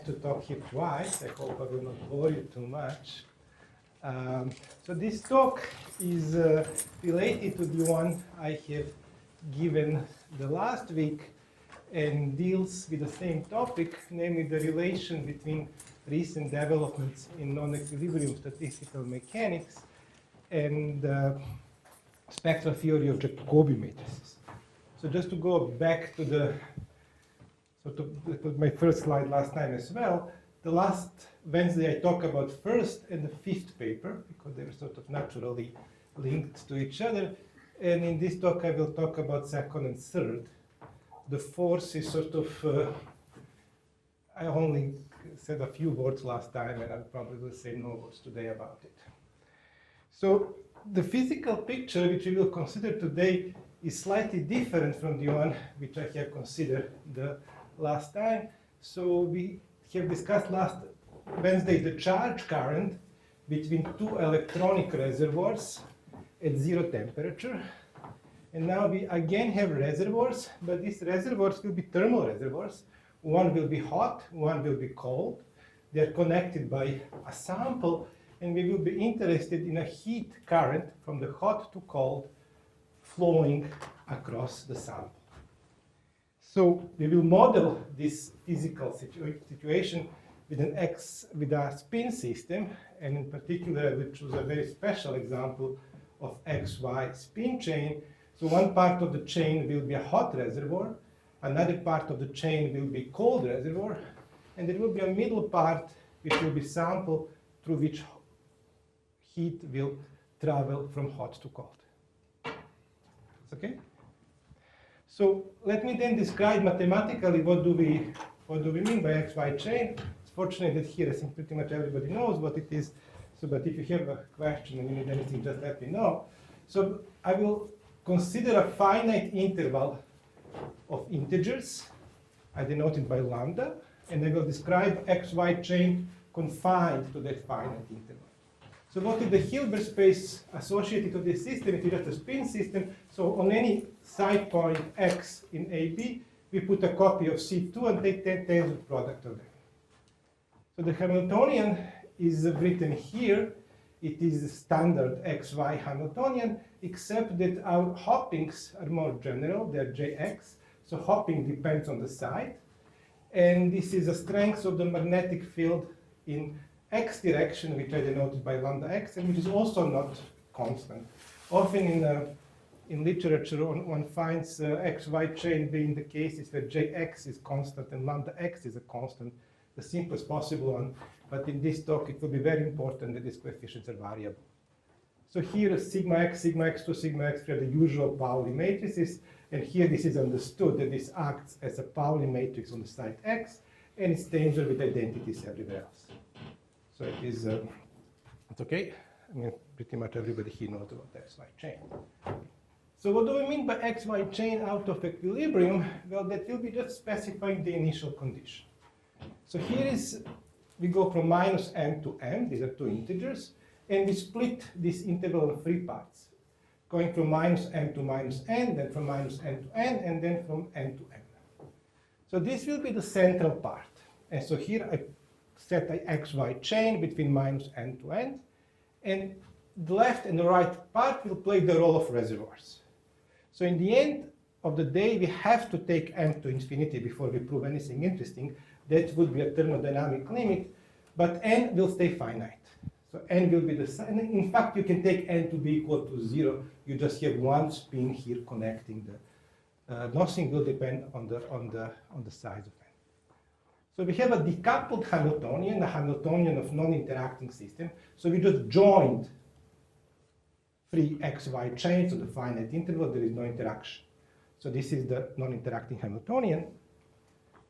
To talk here twice. I hope I will not bore you too much. So this talk is related to the one I have given the last week and deals with the same topic, namely the relation between recent developments in non-equilibrium statistical mechanics and spectral theory of Jacobi matrices. So just to go back to the that was my first slide last time as well. The last Wednesday I talked about first and the fifth paper because they were sort of naturally linked to each other. And in this talk I will talk about second and third. The fourth is sort of, I only said a few words last time and I probably will say no words today about it. So the physical picture which we will consider today is slightly different from the one which I have considered the last time. So we have discussed last Wednesday the charge current between two electronic reservoirs at zero temperature. And now we again have reservoirs, but these reservoirs will be thermal reservoirs. One will be hot, one will be cold. They are connected by a sample, and we will be interested in a heat current from the hot to cold flowing across the sample. So we will model this physical situation with a spin system, and in particular I will choose a very special example of XY spin chain. So one part of the chain will be a hot reservoir, another part of the chain will be cold reservoir, and there will be a middle part which will be sample through which heat will travel from hot to cold. Okay? So let me then describe mathematically what do we mean by XY chain. It's fortunate that here I think pretty much everybody knows what it is. So, but if you have a question and you need anything, just let me know. So I will consider a finite interval of integers, I denote it by lambda, and I will describe XY chain confined to that finite interval. So what is the Hilbert space associated to this system? It is just a spin system. So on any side point x in AB, we put a copy of C2 and take the tensor product of them. So the Hamiltonian is written here. It is standard XY Hamiltonian, except that our hoppings are more general. They're Jx. So hopping depends on the side. And this is the strength of the magnetic field in x direction, which I denoted by lambda x, and which is also not constant. Often in literature, one finds XY chain being the cases where Jx is constant and lambda x is a constant, the simplest possible one. But in this talk, it will be very important that these coefficients are variable. So here, sigma x2, sigma x3 are the usual Pauli matrices. And here, this is understood that this acts as a Pauli matrix on the side x, and it's tensor with identities everywhere else. So it is, it's okay. I mean, pretty much everybody here knows about XY chain. So what do we mean by XY chain out of equilibrium? Well, that will be just specifying the initial condition. So here is, we go from minus m to m, these are two integers, and we split this interval in three parts, going from minus m to minus n, then from minus n to n, and then from n to m. So this will be the central part. And so here I set a XY chain between minus n to n, and the left and the right part will play the role of reservoirs. So in the end of the day, we have to take m to infinity before we prove anything interesting. That would be a thermodynamic limit, but n will stay finite. So n will be the same. In fact, you can take n to be equal to 0. You just have one spin here connecting the. Nothing will depend on the size of n. So we have a decoupled Hamiltonian, a Hamiltonian of non-interacting system. So we just joined three XY chains on the finite interval. There is no interaction. So this is the non-interacting Hamiltonian.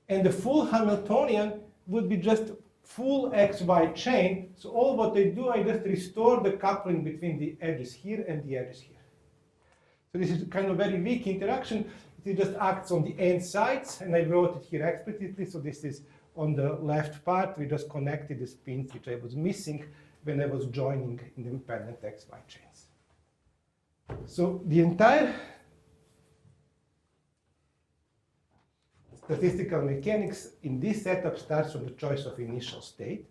And the full Hamiltonian would be just full XY chain. So all what I do, I just restore the coupling between the edges here and the edges here. So this is kind of very weak interaction. It just acts on the end sides, and I wrote it here explicitly. So this is on the left part. We just connected the spins which I was missing when I was joining independent XY chains. So the entire statistical mechanics in this setup starts from the choice of initial state,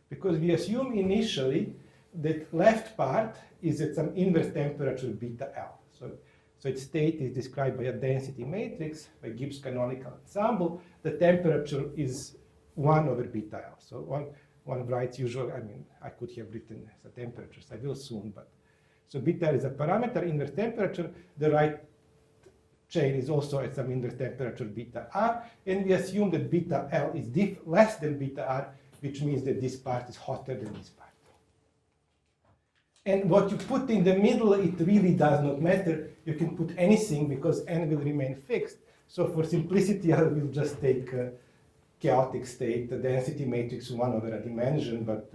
because we assume initially that left part is at some inverse temperature beta L. So its state is described by a density matrix by Gibbs canonical ensemble. The temperature is 1 over beta L. So one writes usually, I mean, I could have written the temperatures, I will soon, but so beta L is a parameter, inverse temperature. The right chain is also at some inverse temperature beta R, and we assume that beta L is less than beta R, which means that this part is hotter than this part. And what you put in the middle, it really does not matter. You can put anything because n will remain fixed. So for simplicity, I will just take chaotic state, the density matrix 1 over a dimension, but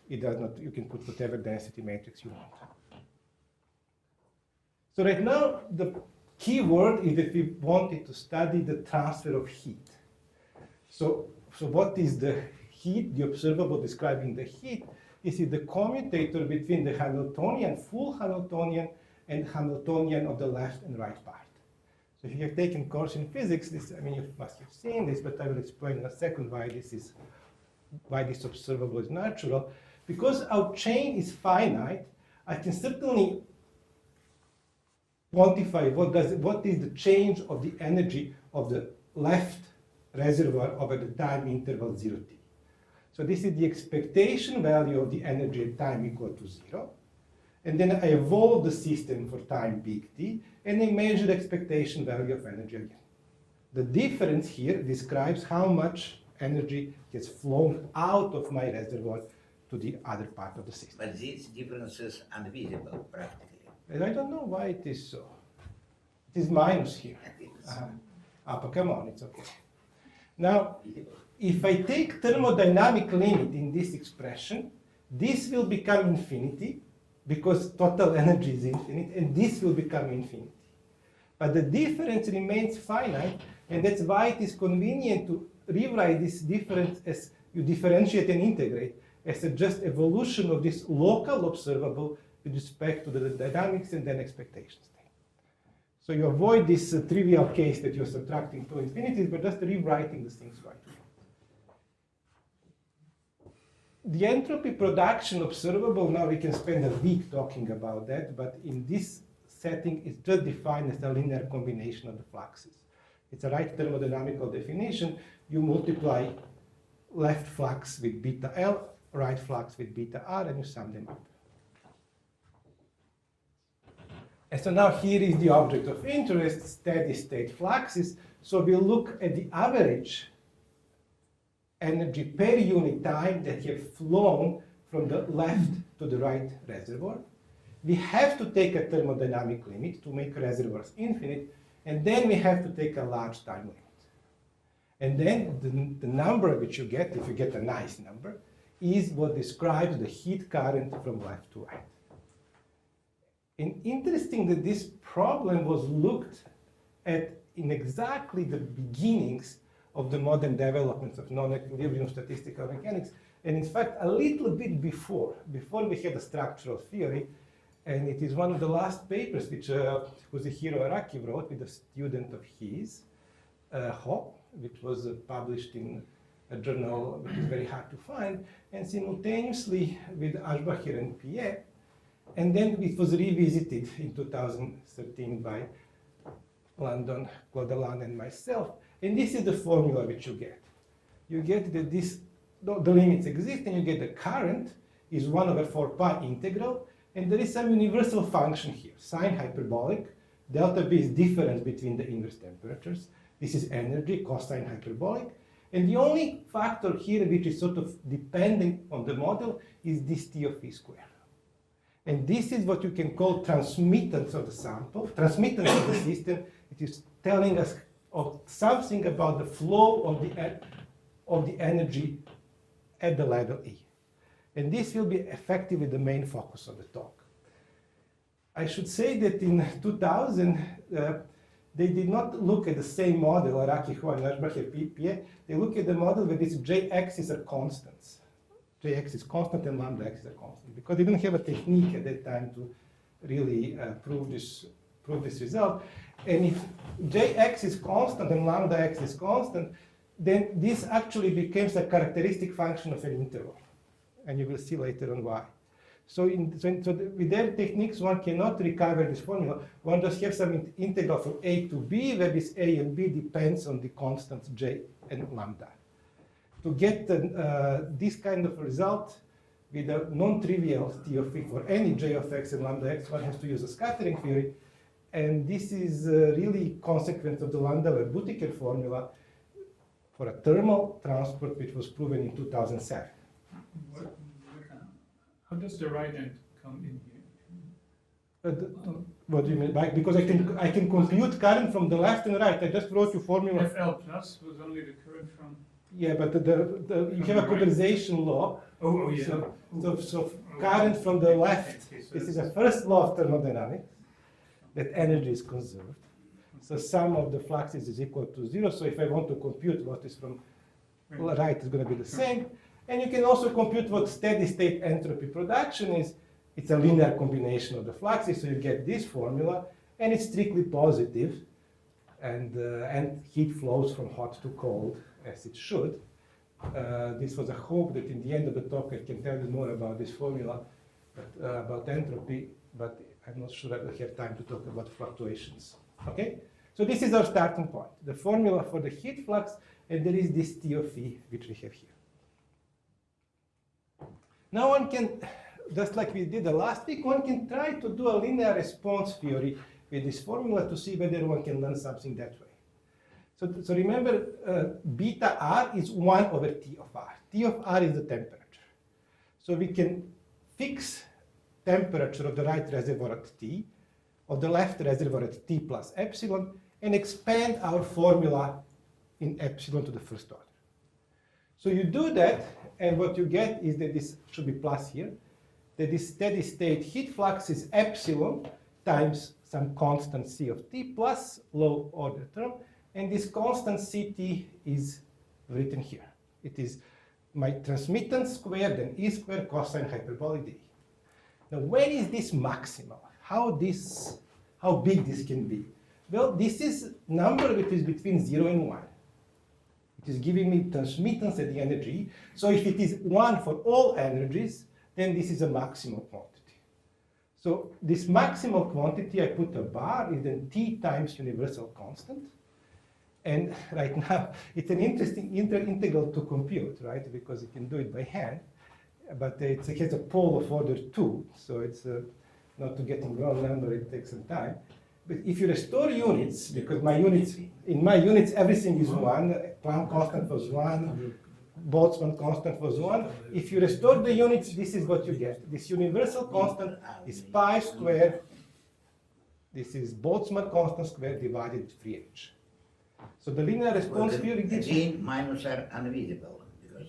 it does not, you can put whatever density matrix you want. So right now, the key word is that we wanted to study the transfer of heat. So what is the heat, the observable describing the heat? This is the commutator between the Hamiltonian, full Hamiltonian, and Hamiltonian of the left and right part. So if you have taken course in physics, this, I mean, you must have seen this, but I will explain in a second why this observable is natural. Because our chain is finite, I can certainly quantify what is the change of the energy of the left reservoir over the time interval 0t. So this is the expectation value of the energy at time equal to 0. And then I evolve the system for time big T, and I measure the expectation value of energy again. The difference here describes how much energy gets flown out of my reservoir to the other part of the system. But these differences are invisible practically. And I don't know why it is so. It is minus here. But come on, it's okay. Now, if I take thermodynamic limit in this expression, this will become infinity because total energy is infinite, and this will become infinity. But the difference remains finite, and that's why it is convenient to rewrite this difference as you differentiate and integrate as a just evolution of this local observable with respect to the dynamics and then expectation state. So you avoid this trivial case that you're subtracting two infinities, but just rewriting the things right. The entropy production observable, now we can spend a week talking about that, but in this setting, it's just defined as a linear combination of the fluxes. It's a right thermodynamical definition. You multiply left flux with beta L, right flux with beta R, and you sum them up. And so now here is the object of interest, steady state fluxes. So we look at the average energy per unit time that have flown from the left to the right reservoir. We have to take a thermodynamic limit to make reservoirs infinite, and then we have to take a large time limit. And then the number which you get, if you get a nice number, is what describes the heat current from left to right. And interesting that this problem was looked at in exactly the beginnings of the modern developments of non-equilibrium statistical mechanics, and in fact a little bit before we had a structural theory, and it is one of the last papers which Hiro Araki wrote with a student of his, Ho, which was published in a journal which is very hard to find, and simultaneously with Ashbacher and Piet, and then it was revisited in 2013 by Landon, Claude and myself. And this is the formula which you get. You get that the limits exist, and you get the current is 1 over 4 pi integral, and there is some universal function here, sine hyperbolic. Delta B is difference between the inverse temperatures. This is energy, cosine hyperbolic. And the only factor here which is sort of dependent on the model is this T of E squared. And this is what you can call transmittance of the sample, transmittance of the system. It is telling us of something about the flow of the energy at the level E. And this will be effectively the main focus of the talk. I should say that in 2000, they did not look at the same model, Araki, Ho, and Ashbacher, Piet. They look at the model where these Jx's are constants. Jx is constant and lambda x is a constant, because they didn't have a technique at that time to really prove this prove this result. And if Jx is constant and lambda x is constant, then this actually becomes a characteristic function of an interval. And you will see later on why. So with their techniques, one cannot recover this formula. One does have some integral from a to b, where this a and b depends on the constants j and lambda. To get this kind of result with a non-trivial t of v for any j of x and lambda x, one has to use a scattering theory. And this is really consequence of the Landauer-Buttiger formula for a thermal transport, which was proven in 2007. How does the right end come in here? What do you mean? Because I can compute current from the left and right. I just wrote you formula. FL plus was only the current from. Yeah, but you have a conversation law. Oh yeah. So current from the left. This is the first law of thermodynamics, that energy is conserved. So sum of the fluxes is equal to 0. So if I want to compute what is from right, it's going to be the same. And you can also compute what steady state entropy production is. It's a linear combination of the fluxes, so you get this formula, and it's strictly positive, and heat flows from hot to cold, as it should. This was a hope that in the end of the talk I can tell you more about this formula, about entropy, but I'm not sure I will have time to talk about fluctuations. Okay? So this is our starting point, the formula for the heat flux, and there is this T of E, which we have here. Now one can, just like we did the last week, one can try to do a linear response theory with this formula to see whether one can learn something that way. So remember, beta r is 1 over T of r. T of r is the temperature. So we can fix temperature of the right reservoir at T, of the left reservoir at T plus epsilon, and expand our formula in epsilon to the first order. So you do that, and what you get is that this should be plus here, that this steady state heat flux is epsilon times some constant C of T plus low order term, and this constant Ct is written here. It is my transmittance squared and E squared cosine hyperbolic dE. Now when is this maximal? How big this can be? Well, this is number which is between 0 and 1. It is giving me transmittance at the energy. So if it is 1 for all energies, then this is a maximal quantity. So this maximal quantity, I put a bar, is then T times universal constant. And right now, it's an interesting integral to compute, right? Because you can do it by hand. But it has a pole of order 2. So it's not to get in wrong number, it takes some time. But if you restore units, because in my units, everything is 1, Planck constant was 1, Boltzmann constant was 1. If you restore the units, this is what you get. This universal constant is pi squared. This is Boltzmann constant squared divided with free h. So the linear response theory gives you. Again, minus are invisible.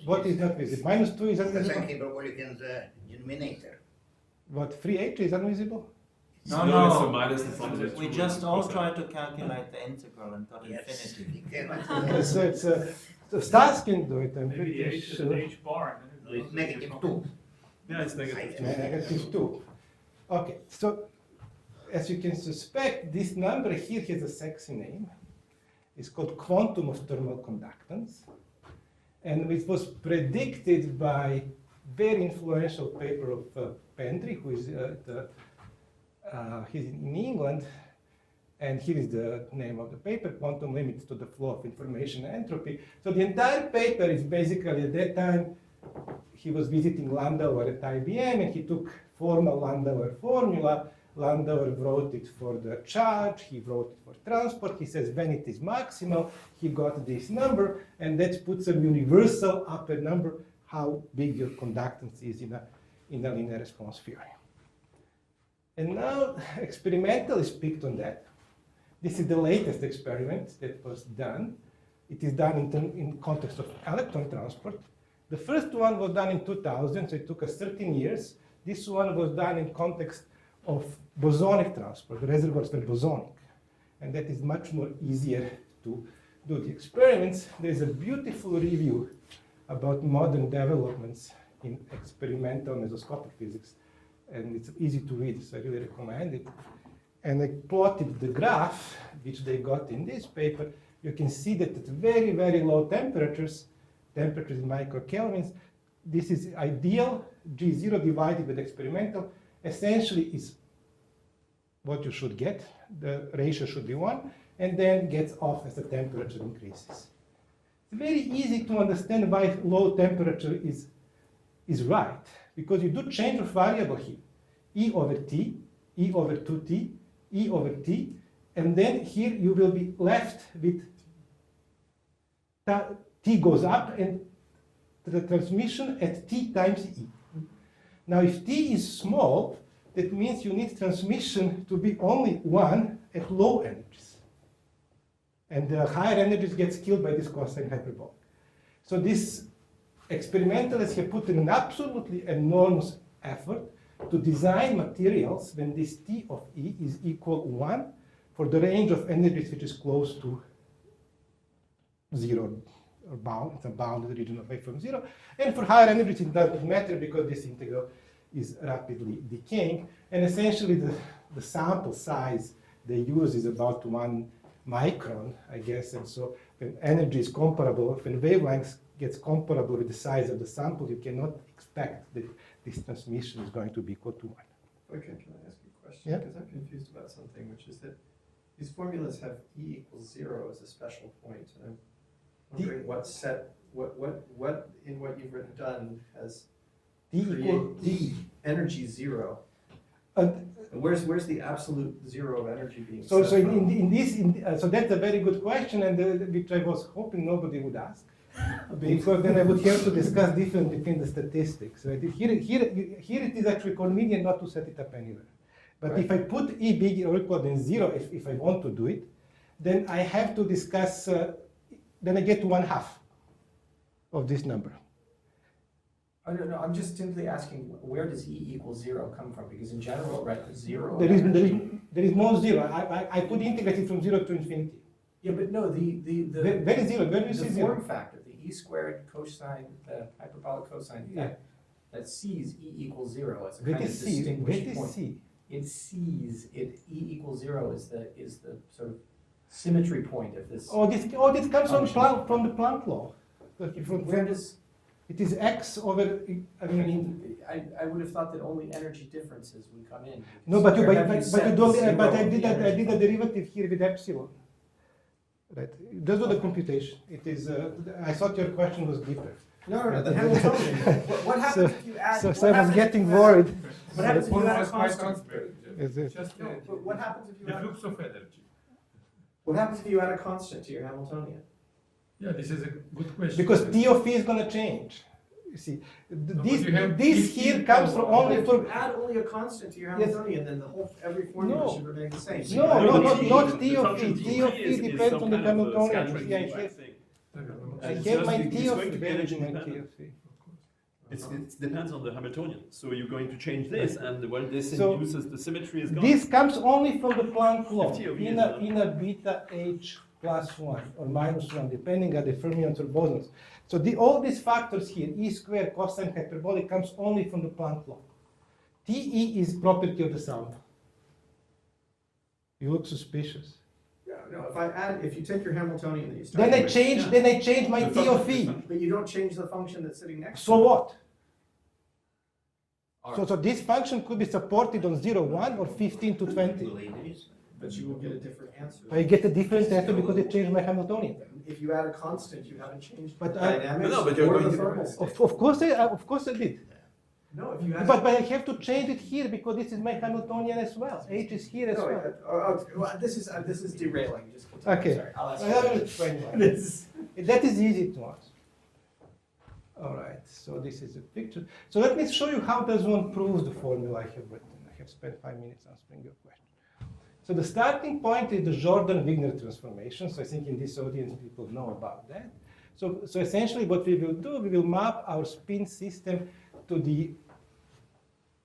What is not visible? Minus 2 is The invisible. same hyperbolic in the denominator. What, free h is invisible? No, So minus the front edge. we just all tried to calculate the integral and got Yes, infinity. you cannot. So stars can do it, I'm Maybe the pretty H is sure. an H bar. No, it's negative 2. Yeah, it's negative. Negative 2. Okay, so as you can suspect, this number here has a sexy name. It's called quantum of thermal conductance. And it was predicted by very influential paper of Pendry, who is he's in England. And here is the name of the paper, Quantum Limits to the Flow of Information and Entropy. So the entire paper is basically, at that time, he was visiting Landauer at IBM, and he took formal Landauer formula. Landauer wrote it for the charge, he wrote it for transport. He says when it is maximal, he got this number, and that puts a universal upper number, how big your conductance is in a linear response theory. And now experimentalists picked on that. This is the latest experiment that was done. It is done in context of electron transport. The first one was done in 2000, so it took us 13 years. This one was done in context of bosonic transport. The reservoirs were bosonic. And that is much more easier to do the experiments. There's a beautiful review about modern developments in experimental mesoscopic physics. And it's easy to read, so I really recommend it. and I plotted the graph, which they got in this paper, you can see that at very, very low temperatures in microkelvins, this is ideal. G0 divided with experimental essentially is what you should get. The ratio should be 1, and then gets off as the temperature increases. It's very easy to understand why low temperature is right, because you do change of variable here. E over T, E over 2T, E over T, and then here you will be left with T goes up and the transmission at T times E. Now if T is small, that means you need transmission to be only 1 at low energies. And the higher energies gets killed by this cosine hyperbolic. So this experimentalists have put in an absolutely enormous effort to design materials when this T of E is equal 1 for the range of energies which is close to 0 or bound. It's a bounded region away from 0. And for higher energies it doesn't matter because this integral is rapidly decaying. And essentially the sample size they use is about 1 micron, I guess. And so when energy is comparable, when wavelength gets comparable with the size of the sample, you cannot expect that this transmission is going to be equal to 1. Okay, can I ask you a question? Yeah. Because I'm confused about something, which is that these formulas have E equals 0 as a special point. And I'm wondering what in what you've written done has T equal create E energy 0. And where's the absolute 0 of energy being So, set so from? in this, so that's a very good question, and which I was hoping nobody would ask, because then I would have to discuss difference between the statistics. Right? Here it is actually convenient not to set it up anywhere. But Right. if I put E bigger or equal than 0, if I want to do it, then I have to discuss. Then I get to 1/2 of this number. I don't know, I'm just simply asking, where does E equal 0 come from? Because in general, right, the 0. There is no 0. I could integrate it from 0 to infinity. Yeah, but no, Where is 0? Where do you see the 0? form factor, the E squared cosine, the hyperbolic cosine effect, that sees E equals 0 as a Where kind of is C? Where distinguished is point. C? It sees it, E equals 0 is the sort of symmetry point of this. This comes from the Planck law. Where does, It is x over. I mean, I would have thought that only energy differences would come in. No, but you Where have but set you the don't. zero But I of did the that. I energy did a derivative here with epsilon. Right. Just do the computation. It is. I thought your question was deeper. No, the Hamiltonian. What happens if you add? So what I was happens if getting you add- worried. What happens if you add a Was quite constant? transparent. Is it? Just No, but what happens if you the add? flux of energy. What happens if you add a constant to your Hamiltonian? Yeah, this is a good question. Because T of E is going to change. You see, but you have this T here equal comes from one. only If for. you add only a constant to your Yes. Hamiltonian, then the whole every formula No. should remain the same. So No, you no, add not, T- not The T of E. function T of E depends on the Hamiltonian. You see, I have my T of E. Where is my T of E? It depends on the Hamiltonian. So you're going to change this, and when this So, induces the symmetry is gone. This comes only from the Planck law T of E in is a beta h plus 1 or minus 1, depending on the fermions or bosons. So all these factors here, E squared, cosine hyperbolic, comes only from the Planck law. TE is property of the sample. You look suspicious. Yeah, no, if you take your Hamiltonian and you start. Then I with- change. Then I change my T of E. But you don't change the function that's sitting next to So it. what? So this function could be supported on 0, 1 or 15 to 20. But you will get a different answer. I get a different answer because it changed my Hamiltonian. If you add a constant, you haven't changed the But I- dynamics No, but you're or going the to- thermal state. Of course I did. No, if you add. But I have to change it here because this is my Hamiltonian as well. H is here as No, well. well, this is derailing. Just continue. Okay. Sorry, I'll ask I you. haven't explained why. That is easy to answer. All right, so this is a picture. So let me show you how does one prove the formula I have written. I have spent 5 minutes answering your question. So the starting point is the Jordan-Wigner transformation. So I think in this audience people know about that. So essentially what we will do, we will map our spin system to the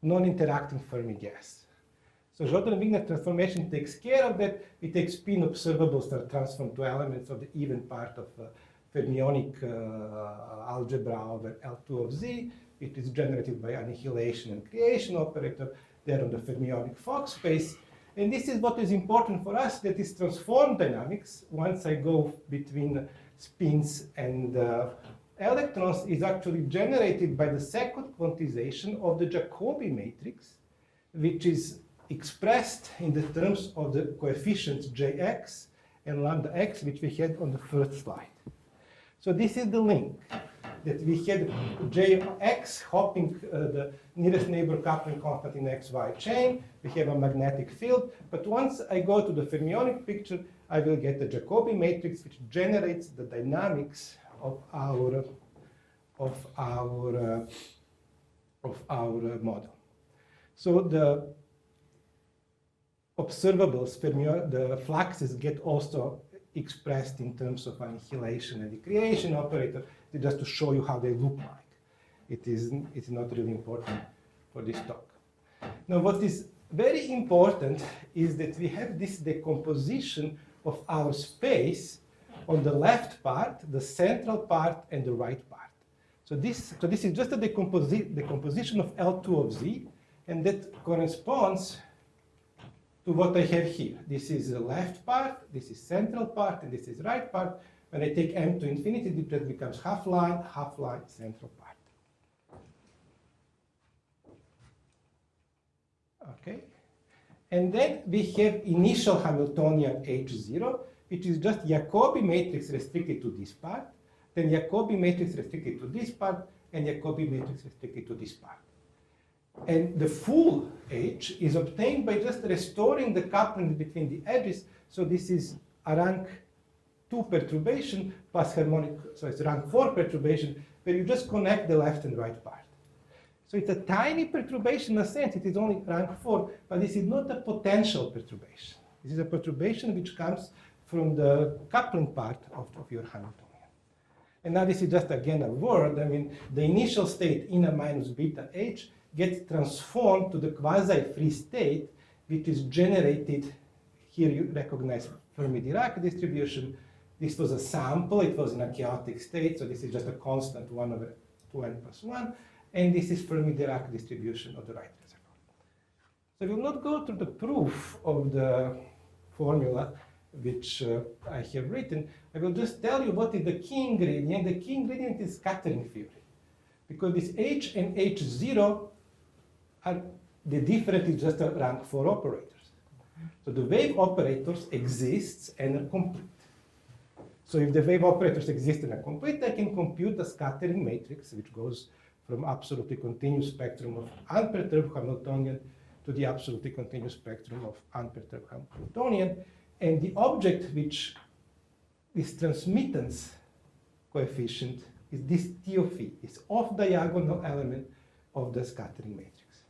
non-interacting Fermi gas. So Jordan-Wigner transformation takes care of that. It takes spin observables that are transformed to elements of the even part of fermionic algebra over L2 of Z. It is generated by annihilation and creation operator there on the fermionic Fock space. And this is what is important for us, that is transform dynamics, once I go between spins and electrons, is actually generated by the second quantization of the Jacobi matrix, which is expressed in the terms of the coefficients Jx and lambda x, which we had on the first slide. So this is the link, that we had Jx hopping the nearest neighbor coupling constant in xy chain. We have a magnetic field, but once I go to the fermionic picture, I will get the Jacobi matrix, which generates the dynamics of our model. So the observables, the fluxes get also expressed in terms of annihilation and the creation operator, just to show you how they look like. It's not really important for this talk. Now, what is very important is that we have this decomposition of our space on the left part, the central part, and the right part. So this is just a decomposition of L2 of Z, and that corresponds to what I have here. This is the left part, this is central part, and this is right part. When I take m to infinity, that becomes half line, central part. Okay? And then we have initial Hamiltonian H0, which is just Jacobi matrix restricted to this part, then Jacobi matrix restricted to this part, and Jacobi matrix restricted to this part. And the full H is obtained by just restoring the coupling between the edges. So this is a rank 2 perturbation plus harmonic, so it's rank 4 perturbation, where you just connect the left and right part. So it's a tiny perturbation in a sense, it is only rank 4, but this is not a potential perturbation. This is a perturbation which comes from the coupling part of your Hamiltonian. And now this is just again a word. I mean, the initial state in a minus beta H gets transformed to the quasi-free state, which is generated. Here you recognize Fermi-Dirac distribution. This was a sample, it was in a chaotic state, so this is just a constant 1 over 2n plus 1, and this is Fermi-Dirac distribution of the right reservoir. So we will not go through the proof of the formula which I have written. I will just tell you what is the key ingredient. The key ingredient is scattering theory, because this H and H0 are the difference is just a rank 4 operators. So the wave operators exists and are complete. So if the wave operators exist and are complete, I can compute a scattering matrix which goes from absolutely continuous spectrum of unperturbed Hamiltonian to the absolutely continuous spectrum of unperturbed Hamiltonian. And the object which this transmittance coefficient is this T of E, this off-diagonal element of the scattering matrix.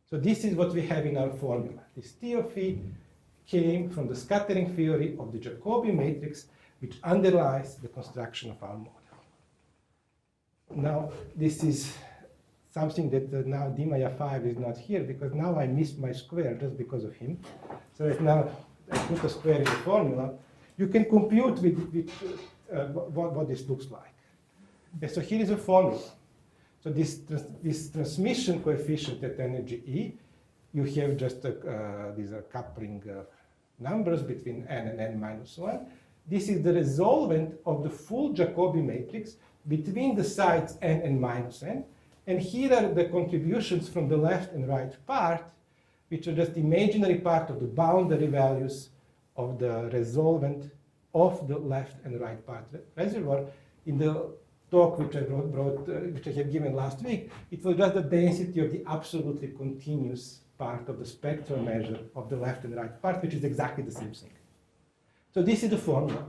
So this is what we have in our formula. This T of E came from the scattering theory of the Jacobi matrix, which underlies the construction of our model. Now, this is something that now Dimaya 5 is not here, because now I missed my square just because of him. So right now I put a square in the formula. You can compute with what this looks like. Okay, so here is a formula. So this transmission coefficient at energy E, you have just these are coupling numbers between n and n minus 1. This is the resolvent of the full Jacobi matrix between the sides n and minus n. And here are the contributions from the left and right part, which are just imaginary part of the boundary values of the resolvent of the left and right part reservoir. In the talk which I which I have given last week, it was just the density of the absolutely continuous part of the spectral measure of the left and right part, which is exactly the same thing. So this is the formula.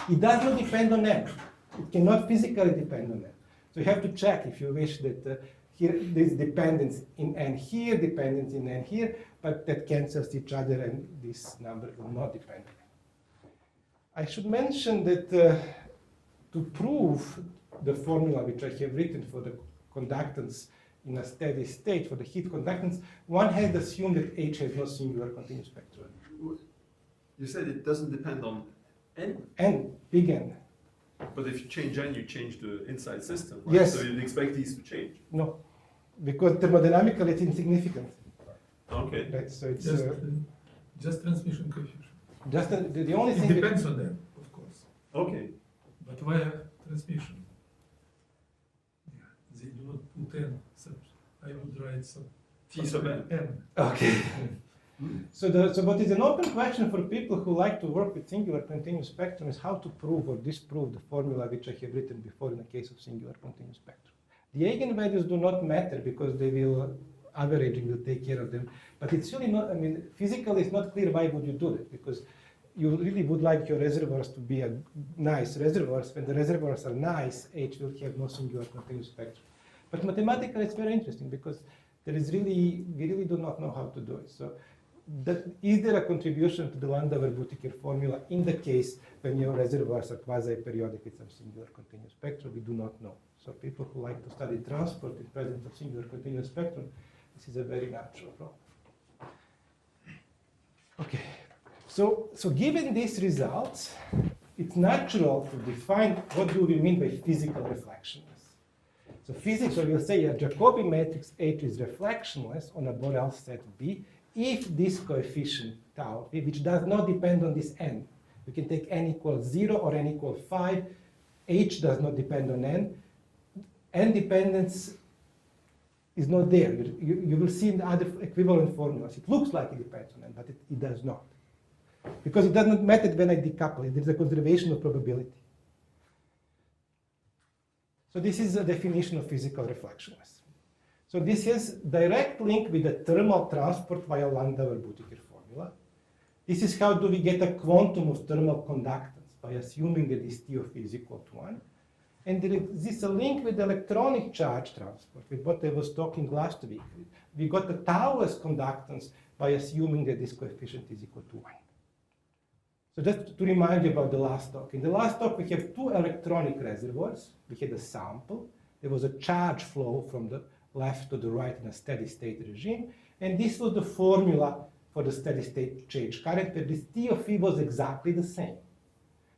It does not depend on n. It cannot physically depend on n. So you have to check if you wish that here there's dependence in n here, dependence in n here, but that cancels each other and this number will not depend on n. I should mention that to prove the formula which I have written for the conductance in a steady state, for the heat conductance, one has to assume that H has no singular continuous spectrum. You said it doesn't depend on n? N, big N. But if you change n, you change the inside system, right? Yes. So you'd expect these to change. No, because thermodynamically it's insignificant. Okay. Right, so it's Just Just transmission coefficient. Just the only It thing. that- depends on them, of course, Okay. but via transmission. Yeah, they do not put n sub, I would write sub. T sub n. N. Okay. So what is an open question for people who like to work with singular continuous spectrum is how to prove or disprove the formula which I have written before in the case of singular continuous spectrum. The eigenvalues do not matter because they will, averaging will take care of them. But it's really not, I mean, physically it's not clear why would you do that, because you really would like your reservoirs to be a nice reservoirs. When the reservoirs are nice, H will have no singular continuous spectrum. But mathematically it's very interesting because there is really, we really do not know how to do it. So is there a contribution to the Landauer-Buttiger formula in the case when your reservoirs are quasi-periodic with some singular continuous spectrum? We do not know. So people who like to study transport in presence of singular continuous spectrum, this is a very natural problem. Okay, so given these results, it's natural to define what do we mean by physical reflectionless. So physics, we'll say a Jacobi matrix H is reflectionless on a Borel set B if this coefficient tau, which does not depend on this n. We can take n equals 0 or n equals 5. H does not depend on n. N dependence is not there. You will see in the other equivalent formulas. It looks like it depends on n, but it does not. Because it does not matter when I decouple it. There's a conservation of probability. So this is a definition of physical reflectionless. So this is direct link with the thermal transport via Landauer-Buttiger formula. This is how do we get a quantum of thermal conductance by assuming that this T of E is equal to 1. And there is a link with electronic charge transport, with what I was talking last week. We got the tau-less conductance by assuming that this coefficient is equal to 1. So just to remind you about the last talk. In the last talk, we have two electronic reservoirs. We had a sample. There was a charge flow from the left to the right in a steady state regime. And this was the formula for the steady state change current, where this T of E was exactly the same.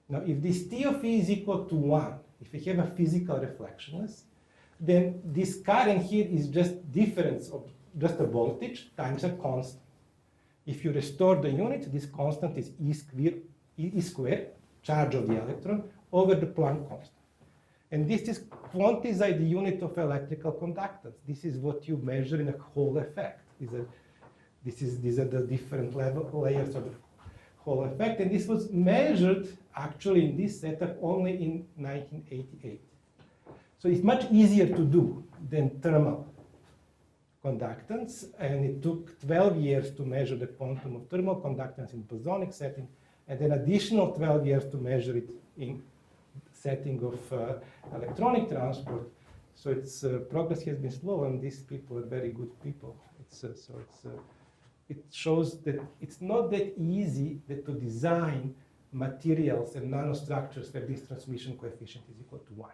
Now, if this T of E is equal to 1, if we have a physical reflectionless, then this current here is just difference of just a voltage times a constant. If you restore the unit, this constant is E squared, charge of the electron, over the Planck constant. And this is quantized the unit of electrical conductance. This is what you measure in a Hall effect. These are the different layers of the Hall effect. And this was measured actually in this setup only in 1988. So it's much easier to do than thermal conductance. And it took 12 years to measure the quantum of thermal conductance in bosonic setting, and then additional 12 years to measure it in setting of electronic transport. So its progress has been slow, and these people are very good people. It shows that it's not that easy to design materials and nanostructures where this transmission coefficient is equal to 1.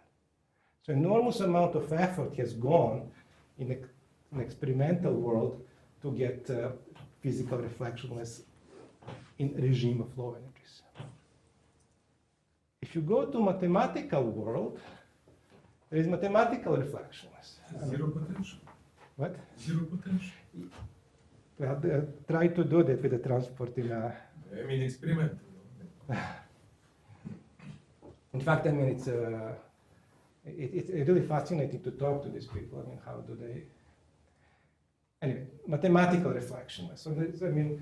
So enormous amount of effort has gone in an experimental world to get physical reflectionless in regime of low energies. If you go to mathematical world, there is mathematical reflectionless. Zero potential. What? Zero potential. Well, try to do that with the transport in a... I mean, experimental. In fact, I mean, it's really fascinating to talk to these people. I mean, how do they... Anyway, mathematical reflectionless. So, I mean,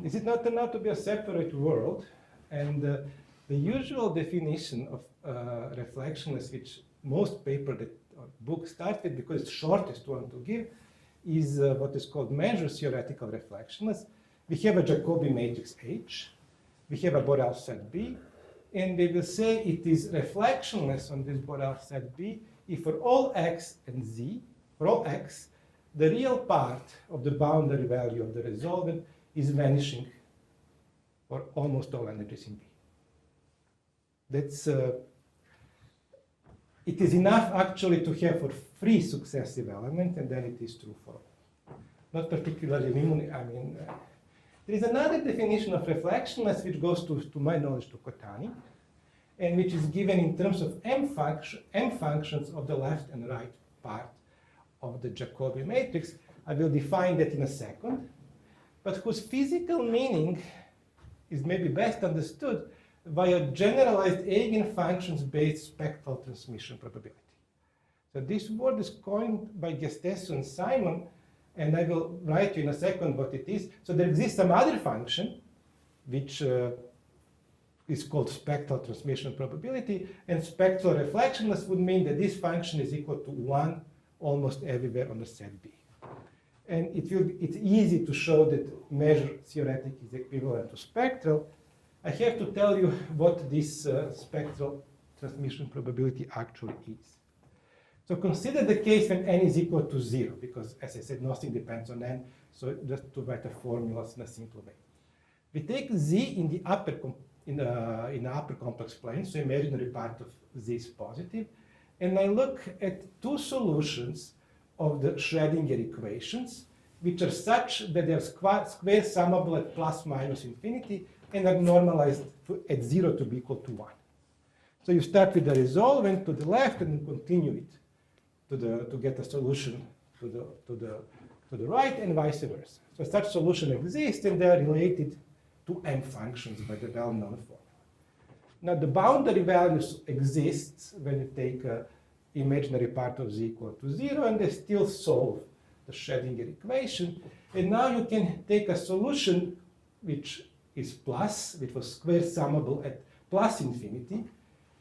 is it not turned out to be a separate world? And the usual definition of reflectionless, which most paper or books start with, because it's shortest one to give, is what is called measure theoretical reflectionless. We have a Jacobi matrix H. We have a Borel set B. And they will say it is reflectionless on this Borel set B if for all x and z, for all x, the real part of the boundary value of the resolvent is vanishing for almost all energies in B. That's, it is enough actually to have for free successive element, and then it is true for all. Not particularly linear, I mean, there is another definition of reflectionless which goes to my knowledge to Kotani, and which is given in terms of m functions of the left and right part of the Jacobi matrix. I will define that in a second. but whose physical meaning is maybe best understood via generalized eigenfunctions-based spectral transmission probability. So this word is coined by Gestesso and Simon, and I will write you in a second what it is. So there exists some other function, which is called spectral transmission probability, and spectral reflectionless would mean that this function is equal to 1 almost everywhere on the set B. And it's easy to show that measure theoretic is equivalent to spectral. I have to tell you what this spectral transmission probability actually is. So consider the case when n is equal to 0, because as I said, nothing depends on n, so just to write a formula in a simple way. We take z in the upper complex plane, so imaginary part of z is positive, and I look at two solutions of the Schrödinger equations, which are such that they are square summable at plus minus infinity and are normalized at 0 to be equal to 1. So you start with the resolvent to the left and continue it to get a solution to the right and vice versa. So such solution exists and they are related to m functions by the well-known formula. Now the boundary values exist when you take imaginary part of z equal to 0 and they still solve the Schrödinger equation. And now you can take a solution which is plus, which was square summable at plus infinity,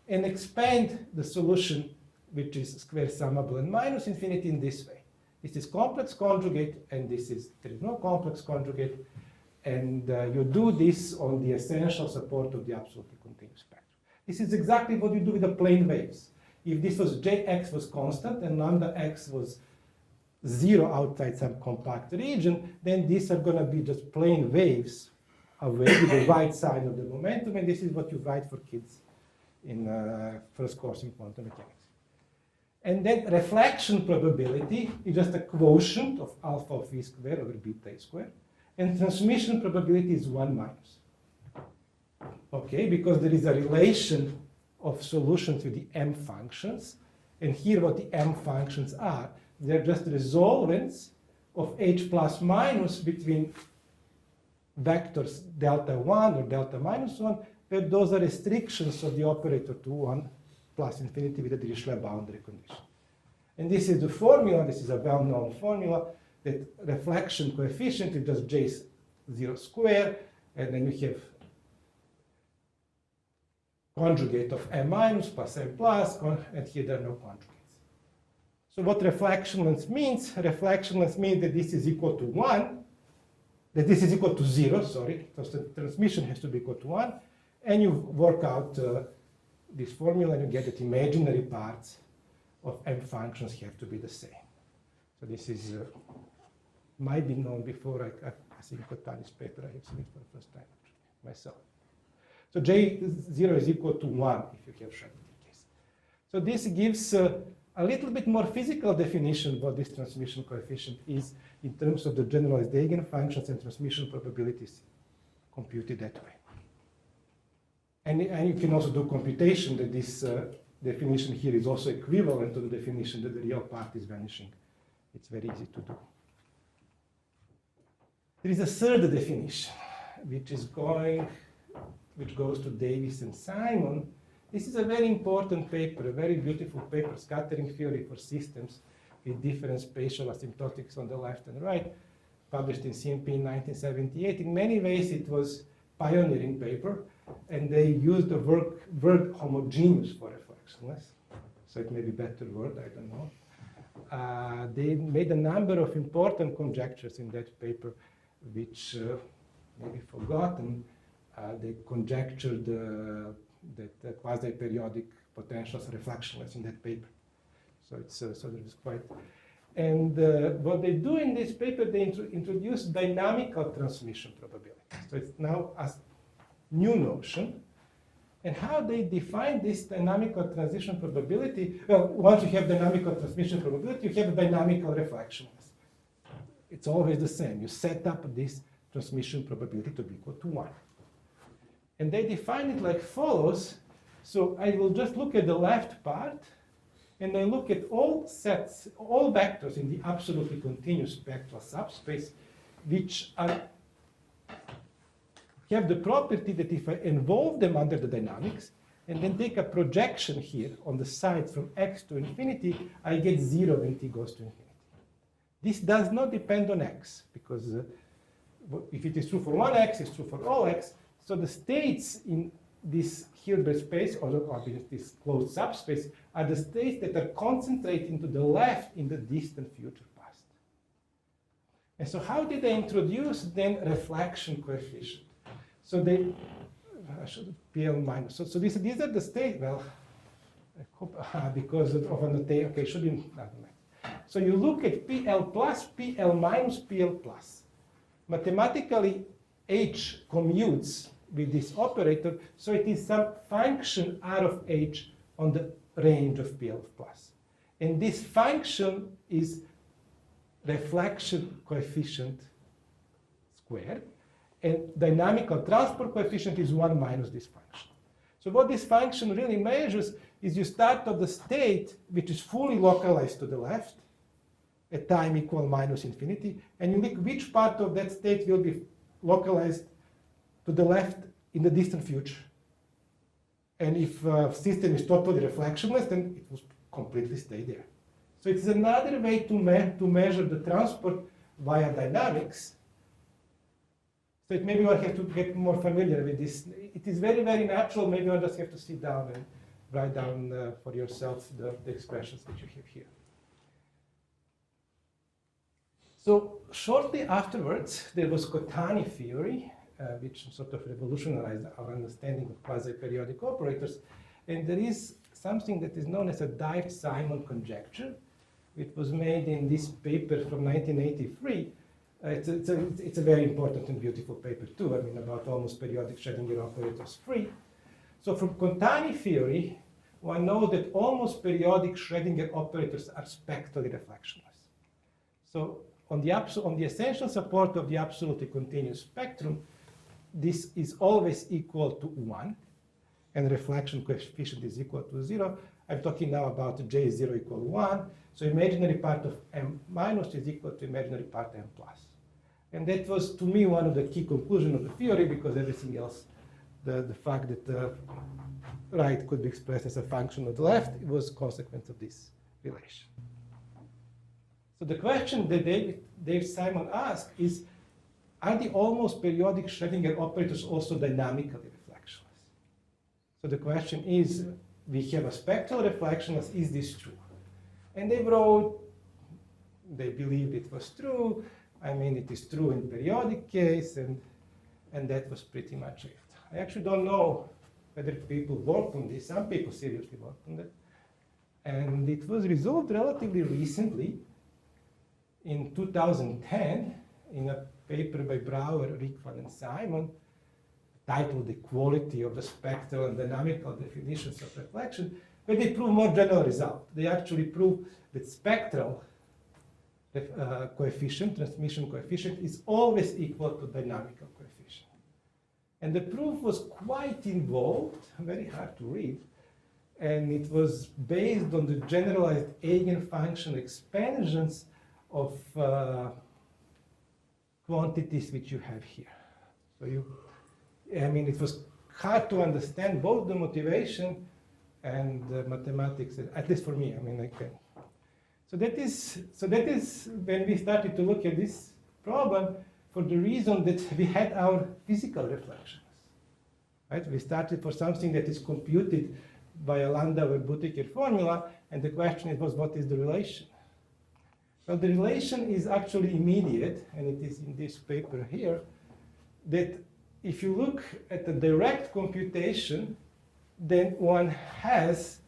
and expand the solution which is square summable and minus infinity in this way. This is complex conjugate, and there is no complex conjugate, and you do this on the essential support of the absolutely continuous spectrum. This is exactly what you do with the plane waves. If this was Jx was constant and lambda x was 0 outside some compact region, then these are going to be just plane waves away with the right side of the momentum, and this is what you write for kids in first course in quantum mechanics. And then reflection probability is just a quotient of alpha of v squared over beta a squared, and transmission probability is 1 minus. Okay, because there is a relation of solutions with the m functions, and here what the m functions are, they're just resolvents of h plus minus between vectors delta 1 or delta minus 1, where those are restrictions of the operator to 1 plus infinity with a Dirichlet boundary condition. And this is the formula, this is a well-known formula, that reflection coefficient is just J0 squared, and then you have conjugate of m minus plus m plus, and here there are no conjugates. So what reflectionless means? Reflectionless means that this is equal to 1, that this is equal to 0, sorry, because the transmission has to be equal to 1, and you work out this formula and you get that imaginary parts of m functions have to be the same. So this is, might be known before, I think Kotani's paper, I have seen it for the first time myself. So J0 is equal to 1 if you have Schrödinger case. So this gives a little bit more physical definition of what this transmission coefficient is in terms of the generalized eigenfunctions and transmission probabilities computed that way. And you can also do computation that this definition here is also equivalent to the definition that the real part is vanishing. It's very easy to do. There is a third definition, which goes to Davis and Simon. This is a very important paper, a very beautiful paper, scattering theory for systems with different spatial asymptotics on the left and right, published in CMP in 1978. In many ways, it was pioneering paper, and they used the word homogeneous for reflectionless. So it may be a better word, I don't know. They made a number of important conjectures in that paper, which may be forgotten. They conjectured that the quasi-periodic potentials are reflectionless in that paper. So it's so there is quite. And what they do in this paper, they introduce dynamical transmission probability. So it's now a new notion. And how they define this dynamical transition probability? Well, once you have dynamical transmission probability, you have dynamical reflectionless. It's always the same. You set up this transmission probability to be equal to 1. And they define it like follows. So I will just look at the left part, and I look at all sets, all vectors in the absolutely continuous spectral subspace, which are have the property that if I involve them under the dynamics, and then take a projection here on the side from x to infinity, I get 0 when t goes to infinity. This does not depend on x, because if it is true for one x, it's true for all x. So the states in this Hilbert space, or this closed subspace, are the states that are concentrating to the left in the distant future past. And so how did they introduce then reflection coefficient? So they, I should PL minus. So these are the states, well, I hope, because of annotation, okay, should be, so you look at PL plus, PL minus, PL plus. Mathematically, H commutes with this operator, so it is some function R of H on the range of PL plus. And this function is reflection coefficient squared, and dynamical transport coefficient is 1 minus this function. So what this function really measures is you start at the state which is fully localized to the left at time equal minus infinity, and you look which part of that state will be localized to the left in the distant future. And if system is totally reflectionless, then it will completely stay there. So it's another way to measure the transport via dynamics. So it maybe I have to get more familiar with this. It is very, very natural. Maybe I just have to sit down and write down for yourself the expressions that you have here. So shortly afterwards, there was Kohtani theory, which sort of revolutionized our understanding of quasi-periodic operators. And there is something that is known as a Dirac-Simon conjecture. It was made in this paper from 1983. It's a very important and beautiful paper too, I mean, about almost periodic Schrödinger operators free. So from Kohtani theory, one knows that almost periodic Schrödinger operators are spectrally reflectionless. So on the essential support of the absolutely continuous spectrum, this is always equal to 1, and reflection coefficient is equal to 0. I'm talking now about J0 equal 1. So imaginary part of M minus is equal to imaginary part M plus. And that was, to me, one of the key conclusions of the theory, because everything else, the fact that the right could be expressed as a function of the left, was a consequence of this relation. So the question that Dave Simon asked is, are the almost periodic Schrödinger operators also dynamically reflectionless? So the question is, we have a spectral reflectionless, is this true? And they wrote, they believed it was true. I mean, it is true in periodic case, and that was pretty much it. I actually don't know whether people worked on this. Some people seriously worked on that. And it was resolved relatively recently in 2010 in a paper by Brouwer, Rieckmann, and Simon, titled The Quality of the Spectral and Dynamical Definitions of Reflection, where they prove more general result. They actually prove that spectral coefficient, transmission coefficient, is always equal to dynamical coefficient. And the proof was quite involved, very hard to read, and it was based on the generalized eigenfunction expansions of quantities which you have here. So I mean, it was hard to understand both the motivation and the mathematics, at least for me. I mean, so that is when we started to look at this problem for the reason that we had our physical reflections, right? We started for something that is computed by a Landauer-Buttiger formula, and the question was, what is the relation? Well, the relation is actually immediate, and it is in this paper here, that if you look at the direct computation, then one has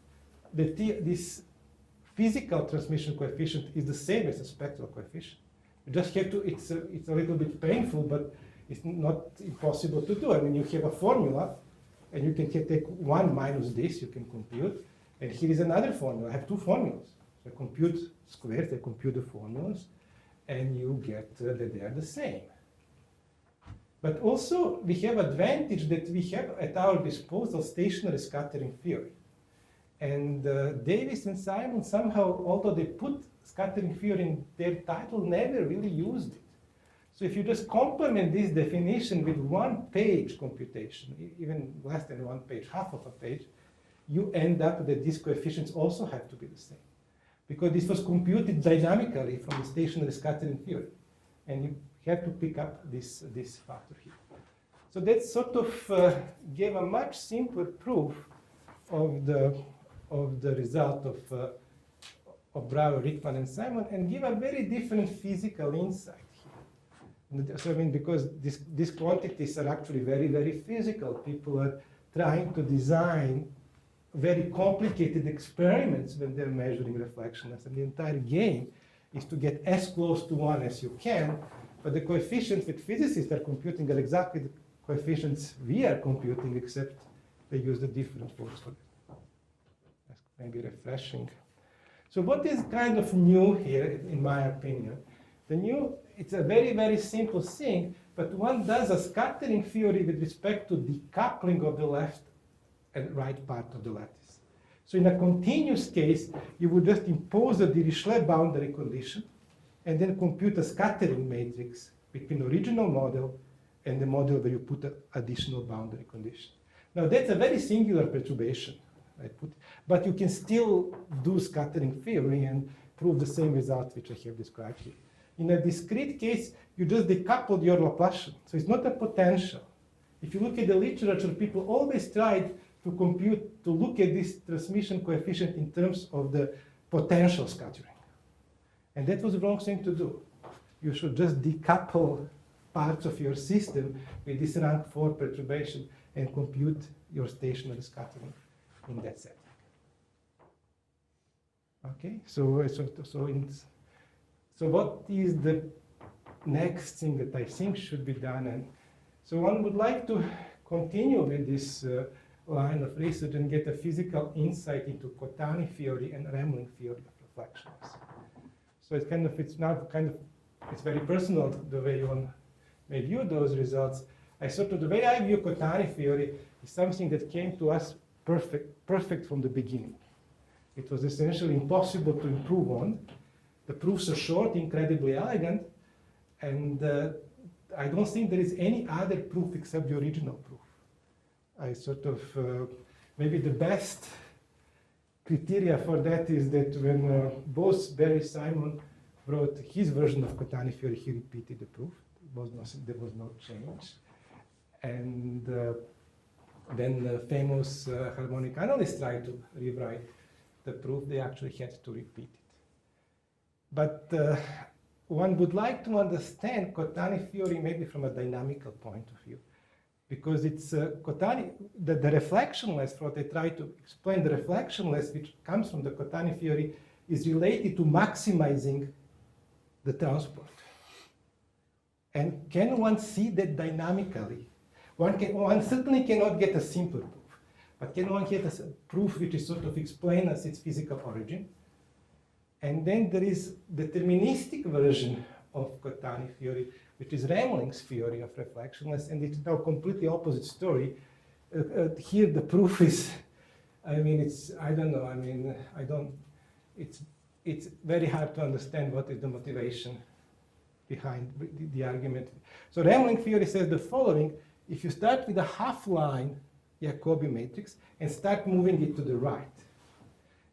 this physical transmission coefficient is the same as the spectral coefficient. You just have to, it's a little bit painful, but it's not impossible to do. I mean, you have a formula, and you can take 1 minus this, you can compute, and here is another formula. I have two formulas. So I compute squares, I compute the formulas, and you get that they are the same. But also, we have advantage that we have at our disposal stationary scattering theory. And Davis and Simon somehow, although they put scattering theory in their title, never really used it. So if you just complement this definition with one-page computation, even less than one page, half of a page, you end up that these coefficients also have to be the same. Because this was computed dynamically from the stationary scattering theory. And you have to pick up this factor here. So that sort of gave a much simpler proof of the result of Brouwer, Rickman, and Simon, and give a very different physical insight here. So I mean, because these quantities are actually very, very physical. People are trying to design very complicated experiments when they're measuring reflectionness, and the entire game is to get as close to 1 as you can, but the coefficients that physicists are computing are exactly the coefficients we are computing, except they use a different force for them. That's maybe refreshing. So what is kind of new here, in my opinion? It's a very, very simple thing, but one does a scattering theory with respect to decoupling of the left and right part of the lattice. So in a continuous case, you would just impose a Dirichlet boundary condition and then compute a scattering matrix between the original model and the model where you put an additional boundary condition. Now that's a very singular perturbation, but you can still do scattering theory and prove the same result which I have described here. In a discrete case, you just decoupled your Laplacian, so it's not a potential. If you look at the literature, people always tried to look at this transmission coefficient in terms of the potential scattering. And that was the wrong thing to do. You should just decouple parts of your system with this rank 4 perturbation and compute your stationary scattering in that setting. Okay, so what is the next thing that I think should be done? And so one would like to continue with this line of research and get a physical insight into Kohtani theory and Remling theory of reflections. So it's very personal the way one may view those results. The way I view Kohtani theory is something that came to us perfect from the beginning. It was essentially impossible to improve on. The proofs are short, incredibly elegant, and I don't think there is any other proof except the original proof. Maybe the best criteria for that is that when both Barry Simon wrote his version of Kohtani theory, he repeated the proof. There was no change. And then the famous harmonic analysts tried to rewrite the proof. They actually had to repeat it. But one would like to understand Kohtani theory maybe from a dynamical point of view. Because it's Kohtani, the reflectionless, what I try to explain, the reflectionless which comes from the Kohtani theory is related to maximizing the transport. And can one see that dynamically? One certainly cannot get a simpler proof, but can one get a proof which is sort of explained as its physical origin? And then there is the deterministic version of Kohtani theory, which is Remling's theory of reflectionless, and it's now a completely opposite story. Here the proof is, it's very hard to understand what is the motivation behind the argument. So Remling theory says the following: if you start with a half-line Jacobi matrix and start moving it to the right,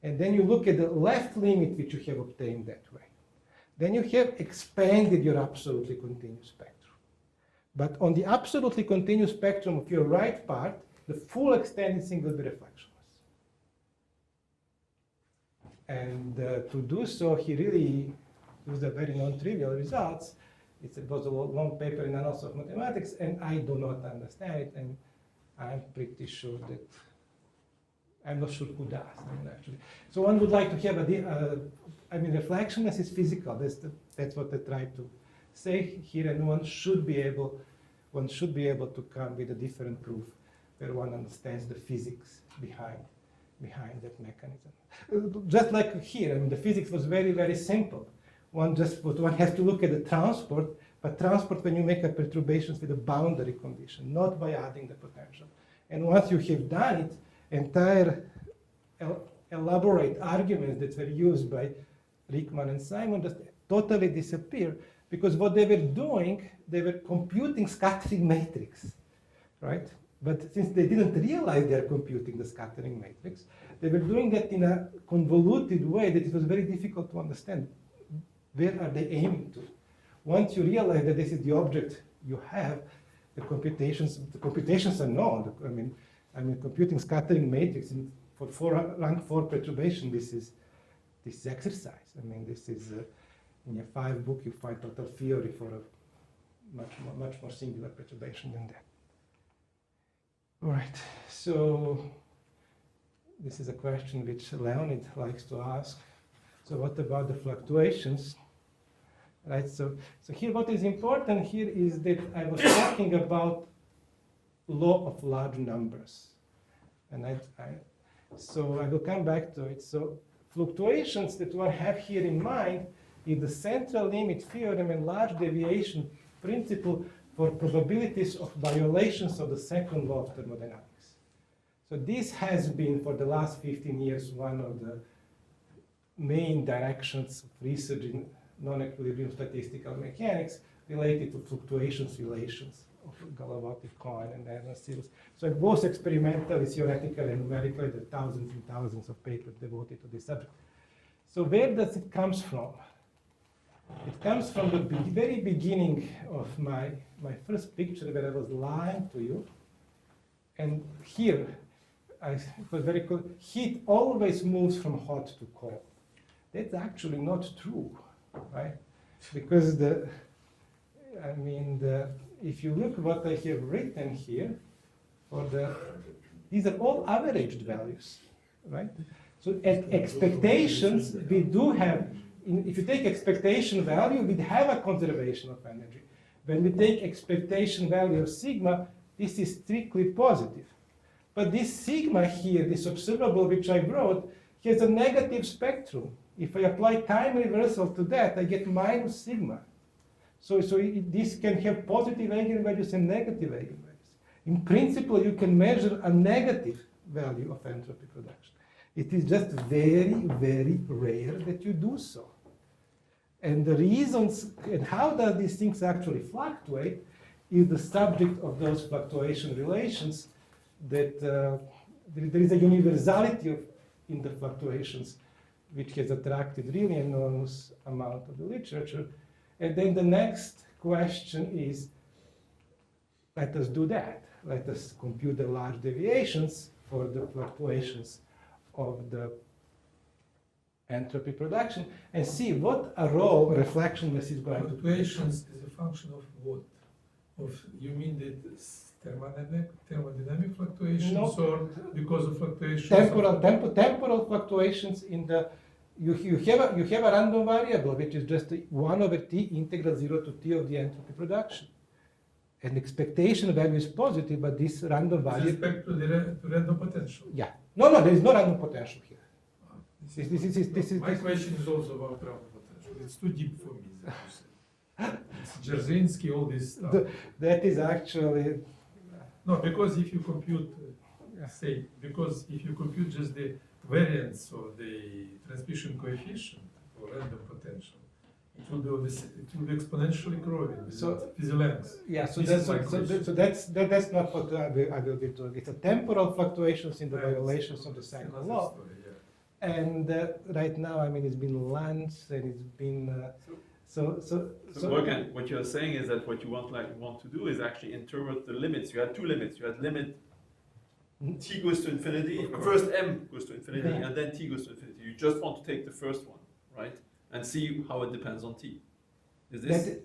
and then you look at the left limit which you have obtained that way, then you have expanded your absolutely continuous spectrum. But on the absolutely continuous spectrum of your right part, the full extended thing will be reflectionless. And to do so, he really used a very non-trivial results. It was a long paper in Annals of Mathematics, and I do not understand it, and I'm pretty sure that I'm not sure who does, actually. So one would like to have reflectionless is physical. That's what I try to say here, and one should be able to come with a different proof where one understands the physics behind that mechanism. Just like here, the physics was very, very simple. One has to look at the transport, but transport when you make a perturbation with a boundary condition, not by adding the potential. And once you have done it, entire elaborate arguments that were used by Rickman and Simon just totally disappear because what they were doing, they were computing scattering matrix, right? But since they didn't realize they're computing the scattering matrix, they were doing that in a convoluted way that it was very difficult to understand. Where are they aiming to? Once you realize that this is the object you have, the computations are known. I mean, computing scattering matrix for rank 4 perturbation. This is exercise. I mean, this is in your 5 book you find total theory for a much more singular perturbation than that. All right. So this is a question which Leonid likes to ask. So what about the fluctuations? Right, so here what is important here is that I was talking about law of large numbers. And so I will come back to it. So fluctuations that one have here in mind is the central limit theorem and large deviation principle for probabilities of violations of the second law of thermodynamics. So this has been for the last 15 years one of the main directions of research in non-equilibrium statistical mechanics related to fluctuations relations of Galois coin and Erna series. So both experimentally, theoretically, and numerically, there are thousands and thousands of papers devoted to this subject. So where does it come from? It comes from the very beginning of my first picture where I was lying to you. And here, it was very cool. Heat always moves from hot to cold. That's actually not true, right? Because if you look what I have written here, these are all averaged values, right? So at expectations, we do have, if you take expectation value, we have a conservation of energy. When we take expectation value of sigma, this is strictly positive. But this sigma here, this observable which I wrote, has a negative spectrum. If I apply time reversal to that, I get minus sigma. So this can have positive eigenvalues and negative eigenvalues. In principle, you can measure a negative value of entropy production. It is just very, very rare that you do so. And the reasons and how does these things actually fluctuate is the subject of those fluctuation relations that there is a universality in the fluctuations which has attracted really enormous amount of the literature. And then the next question is, let us do that. Let us compute the large deviations for the fluctuations of the entropy production and see what a role reflectionless is going to play. Fluctuations is a function of what? You mean that thermodynamic fluctuations, No. or because of fluctuations? Temporal fluctuations in the you have a random variable which is just 1 over t integral 0 to t of the entropy production. And expectation value is positive, but this random With variable. respect to the random potential. Yeah. No, there is no random potential here. My question is also about random potential. It's too deep for me. It's Dzerzhinsky, all this stuff. That is actually. No, because if you compute, if you compute just the variance or the transmission coefficient for random potential, it will be exponentially growing with the length. Yeah, so This that's is my that's not what I will be doing. It's a temporal fluctuations in the violations of the second law. Story, yeah. And right now, it's been launched and it's been. So Vojkan, what you're saying is that what you want to do is actually interpret the limits. You had two limits. You had limit t goes to infinity, first m goes to infinity, Yeah. and then t goes to infinity. You just want to take the first one, right? And see how it depends on t. Is this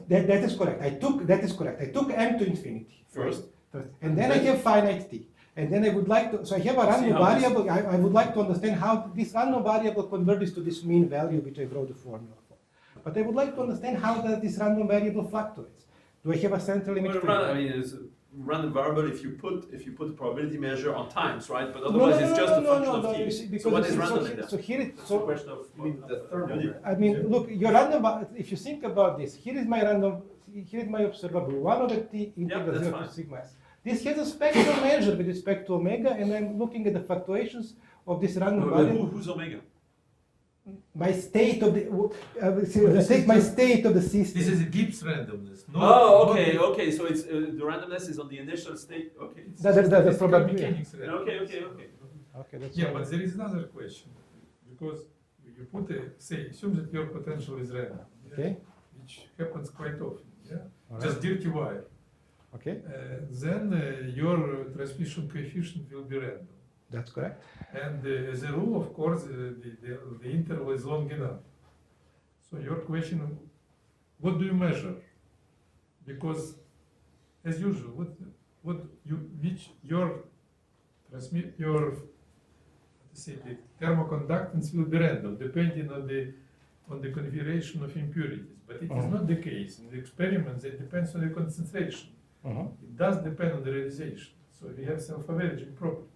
that is correct. I took m to infinity first? and then I have finite t. And then I would like to, so I have a random variable. I would like to understand how this random variable converges to this mean value, which I wrote the formula for. But I would like to understand how does this random variable fluctuates. Do I have a central limit? It's a random variable if you put the probability measure on times, right? But otherwise it's just a function of t. So what is random in that? So here It's a question of the thermal. look, your random. If you think about this, here is my random. Here is my observable 1 over t integral that's 0 to fine. sigma s. This has a spectral measure with respect to omega, and I'm looking at the fluctuations of this random variable. Who's omega? my state of the, take my state of the system. This is Gibbs randomness. Oh, okay. So it's the randomness is on the initial state. Okay. That's the Statistical probability. mechanics randomness. Okay. Okay, that's Yeah, all. but there is another question, because you put assume that your potential is random, yeah, Okay, which happens quite often, yeah, all just right. dirty wire. Okay, Then your transmission coefficient will be random. that's correct. And as a rule, of course, the interval is long enough. So your question, what do you measure? Because as usual, the thermoconductance will be random depending on the configuration of impurities. But it is not the case. In the experiments, it depends on the concentration. It does depend on the realization. So we have self-averaging property.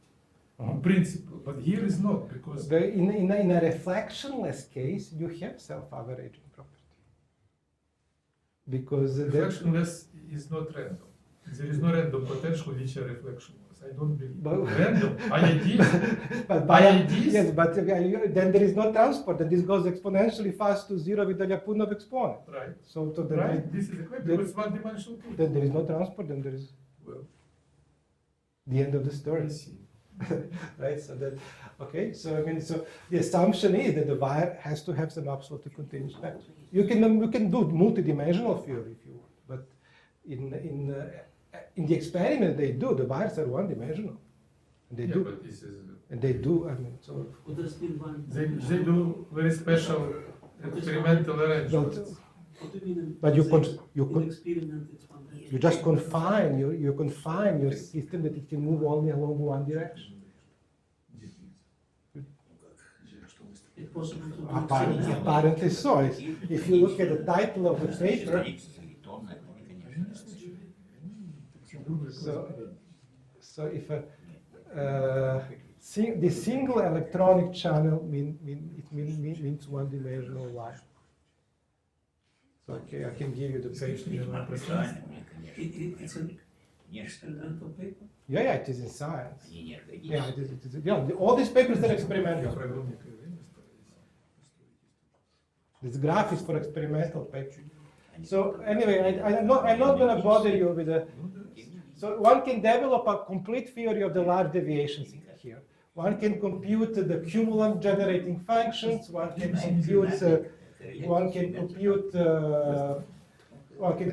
In principle, but here is not, because In a reflectionless case, you have self-averaging property. Because reflectionless is not random. There is no random potential which are reflectionless. I don't believe. But- Random IIDs. but by IIDs? yes, but then there is no transport, and this goes exponentially fast to zero with the Lyapunov exponent. Right. So Right. This is the question. Because one-dimensional case. then there is no transport, then there is Well, the end of the story. I see. Right, so that, okay, so I mean, so the assumption is that the wire has to have some absolutely continuous spectrum. You can do multidimensional theory if you want, but in the experiment they do, the wires are one-dimensional. And they Yeah, do, but this is and they do, I mean, so. Would there be one? they do very special experimental arrangements. What do you mean? But you in experiment, it's one direction. you just confine your system that it can move only along one direction. It's possible to do Apparently so. If you look at the title of the paper, so if the single electronic channel means one-dimensional wire. So, okay, I can give you the page. It's an experimental paper. Yeah, it is in science. Yeah, it is. Yeah, all these papers are experimental. This graph is for experimental paper. So anyway, I'm not going to bother you with the. So one can develop a complete theory of the large deviations here. One can compute the cumulant generating functions. One can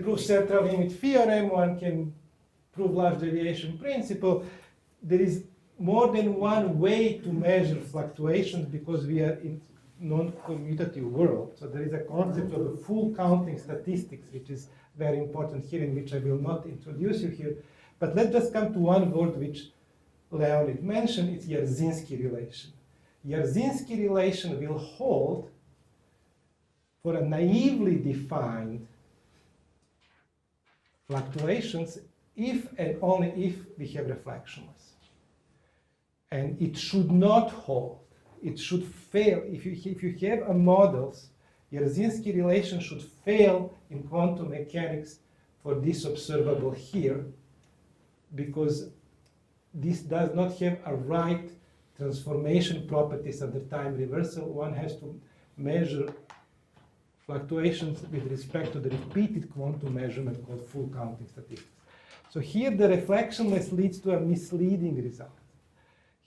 prove central limit theorem. One can prove large deviation principle. There is more than one way to measure fluctuations because we are in non-commutative world. So there is a concept of the full counting statistics, which is very important here, in which I will not introduce you here. But let's just come to one word which Leonid mentioned, it's Jarzynski relation. Jarzynski relation will hold for a naively defined fluctuations if and only if we have reflectionless. And it should not hold. It should fail. If you have a models, Jarzynski relation should fail in quantum mechanics for this observable here, because this does not have a right transformation properties under time reversal. One has to measure fluctuations with respect to the repeated quantum measurement called full counting statistics. So here the reflectionless leads to a misleading result.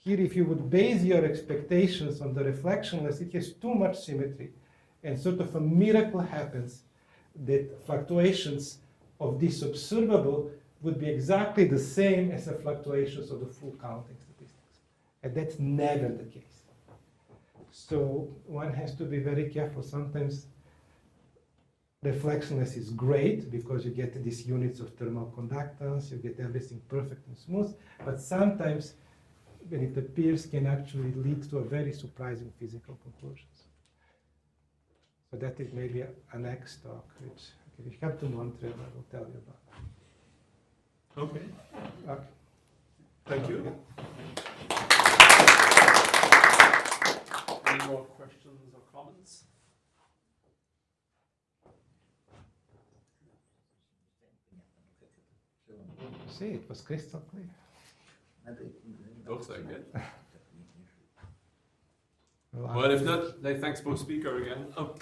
Here, if you would base your expectations on the reflectionless, it has too much symmetry, and sort of a miracle happens that fluctuations of this observable would be exactly the same as the fluctuations of the full counting statistics. And that's never the case. So one has to be very careful. Sometimes reflectionless is great because you get these units of thermal conductance, you get everything perfect and smooth, but sometimes when it appears can actually lead to a very surprising physical conclusions. So that is maybe a next talk, which if you come to Montreal, I will tell you about. Okay. Okay. Thank you. Any more questions or comments? See, it was crystal clear. Looks like it. Well, if not, thanks both speaker again. Oh.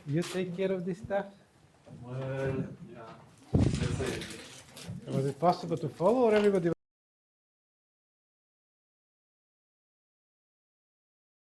You take care of this stuff? Well, yeah. Let's say. Was it possible to follow, or everybody